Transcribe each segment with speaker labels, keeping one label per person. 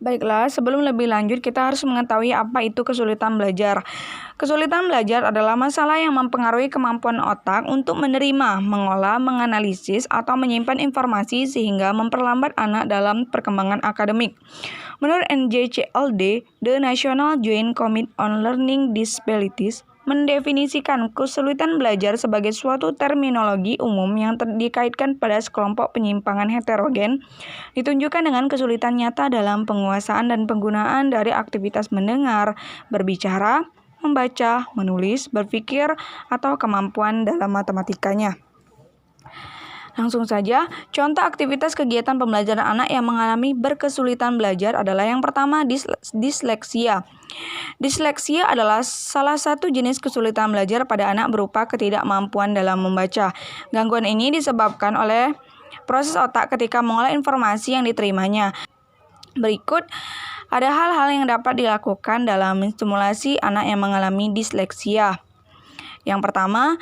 Speaker 1: Baiklah, sebelum lebih lanjut kita harus mengetahui apa itu kesulitan belajar. Kesulitan belajar adalah masalah yang mempengaruhi kemampuan otak untuk menerima, mengolah, menganalisis, atau menyimpan informasi sehingga memperlambat anak dalam perkembangan akademik. Menurut NJCLD, The National Joint Committee on Learning Disabilities mendefinisikan kesulitan belajar sebagai suatu terminologi umum yang dikaitkan pada sekelompok penyimpangan heterogen, ditunjukkan dengan kesulitan nyata dalam penguasaan dan penggunaan dari aktivitas mendengar, berbicara, membaca, menulis, berpikir, atau kemampuan dalam matematikanya. Langsung saja, contoh aktivitas kegiatan pembelajaran anak yang mengalami berkesulitan belajar adalah yang pertama, disleksia. Disleksia adalah salah satu jenis kesulitan belajar pada anak berupa ketidakmampuan dalam membaca. Gangguan ini disebabkan oleh proses otak ketika mengolah informasi yang diterimanya. Berikut ada hal-hal yang dapat dilakukan dalam menstimulasi anak yang mengalami disleksia. Yang pertama,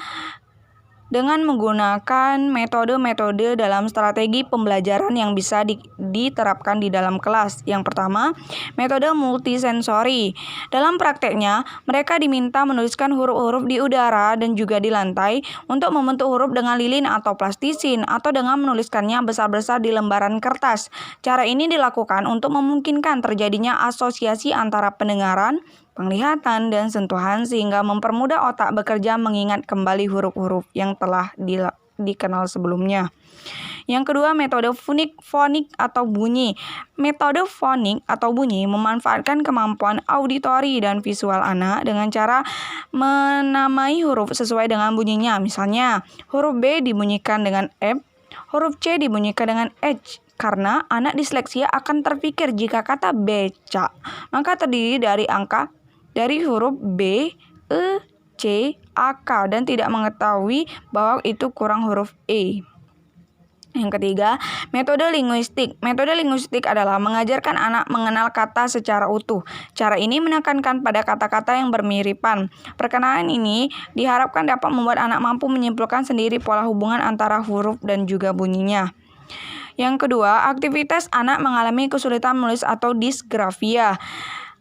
Speaker 1: dengan menggunakan metode-metode dalam strategi pembelajaran yang bisa diterapkan di dalam kelas. Yang pertama, metode multisensori. Dalam prakteknya, mereka diminta menuliskan huruf-huruf di udara dan juga di lantai untuk membentuk huruf dengan lilin atau plastisin atau dengan menuliskannya besar-besar di lembaran kertas. Cara ini dilakukan untuk memungkinkan terjadinya asosiasi antara pendengaran, penglihatan, dan sentuhan sehingga mempermudah otak bekerja mengingat kembali huruf-huruf yang telah dikenal sebelumnya. Yang kedua, metode fonik atau bunyi. Metode fonik atau bunyi memanfaatkan kemampuan auditori dan visual anak dengan cara menamai huruf sesuai dengan bunyinya. Misalnya, huruf B dibunyikan dengan F, huruf C dibunyikan dengan H. Karena anak disleksia akan terpikir jika kata beca, maka terdiri dari huruf B, E, C, A, K dan tidak mengetahui bahwa itu kurang huruf E. Yang ketiga, metode linguistik. Metode linguistik adalah mengajarkan anak mengenal kata secara utuh. Cara ini menekankan pada kata-kata yang bermiripan. Perkenalan ini diharapkan dapat membuat anak mampu menyimpulkan sendiri pola hubungan antara huruf dan juga bunyinya. Yang kedua, aktivitas anak mengalami kesulitan menulis atau disgrafia.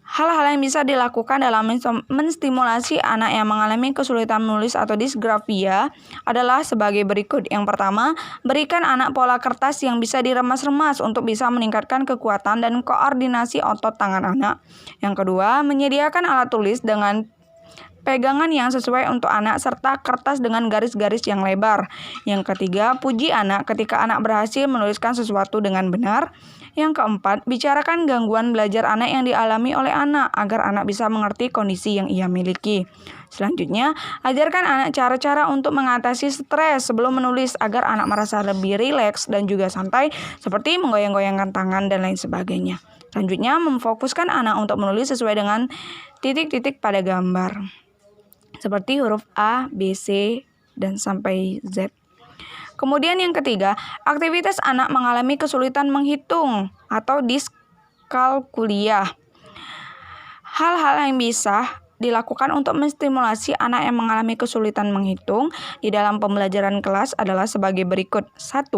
Speaker 1: Hal-hal yang bisa dilakukan dalam menstimulasi anak yang mengalami kesulitan menulis atau disgrafia adalah sebagai berikut. Yang pertama, berikan anak pola kertas yang bisa diremas-remas untuk bisa meningkatkan kekuatan dan koordinasi otot tangan anak. Yang kedua, menyediakan alat tulis dengan pegangan yang sesuai untuk anak serta kertas dengan garis-garis yang lebar. Yang ketiga, puji anak ketika anak berhasil menuliskan sesuatu dengan benar. Yang keempat, bicarakan gangguan belajar anak yang dialami oleh anak agar anak bisa mengerti kondisi yang ia miliki. Selanjutnya, ajarkan anak cara-cara untuk mengatasi stres sebelum menulis agar anak merasa lebih rileks dan juga santai seperti menggoyang-goyangkan tangan dan lain sebagainya. Selanjutnya, memfokuskan anak untuk menulis sesuai dengan titik-titik pada gambar, seperti huruf A, B, C, dan sampai Z. Kemudian yang ketiga, aktivitas anak mengalami kesulitan menghitung atau diskalkulia. Hal-hal yang bisa dilakukan untuk menstimulasi anak yang mengalami kesulitan menghitung di dalam pembelajaran kelas adalah sebagai berikut. 1.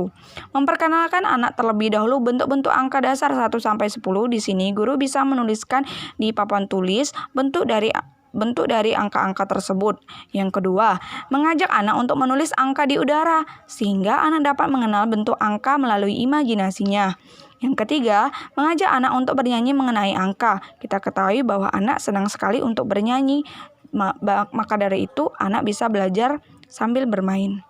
Speaker 1: Memperkenalkan anak terlebih dahulu bentuk-bentuk angka dasar 1-10. Di sini guru bisa menuliskan di papan tulis bentuk dari angka-angka tersebut. Yang kedua, mengajak anak untuk menulis angka di udara sehingga anak dapat mengenal bentuk angka melalui imajinasinya. Yang ketiga, mengajak anak untuk bernyanyi mengenai angka. Kita ketahui bahwa anak senang sekali untuk bernyanyi, maka dari itu anak bisa belajar sambil bermain.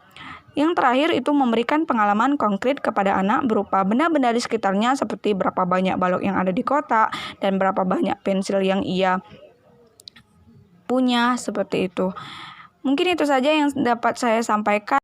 Speaker 1: Yang terakhir itu memberikan pengalaman konkret kepada anak berupa benda-benda di sekitarnya seperti berapa banyak balok yang ada di kotak dan berapa banyak pensil yang ia punya, seperti itu. Mungkin itu saja yang dapat saya sampaikan.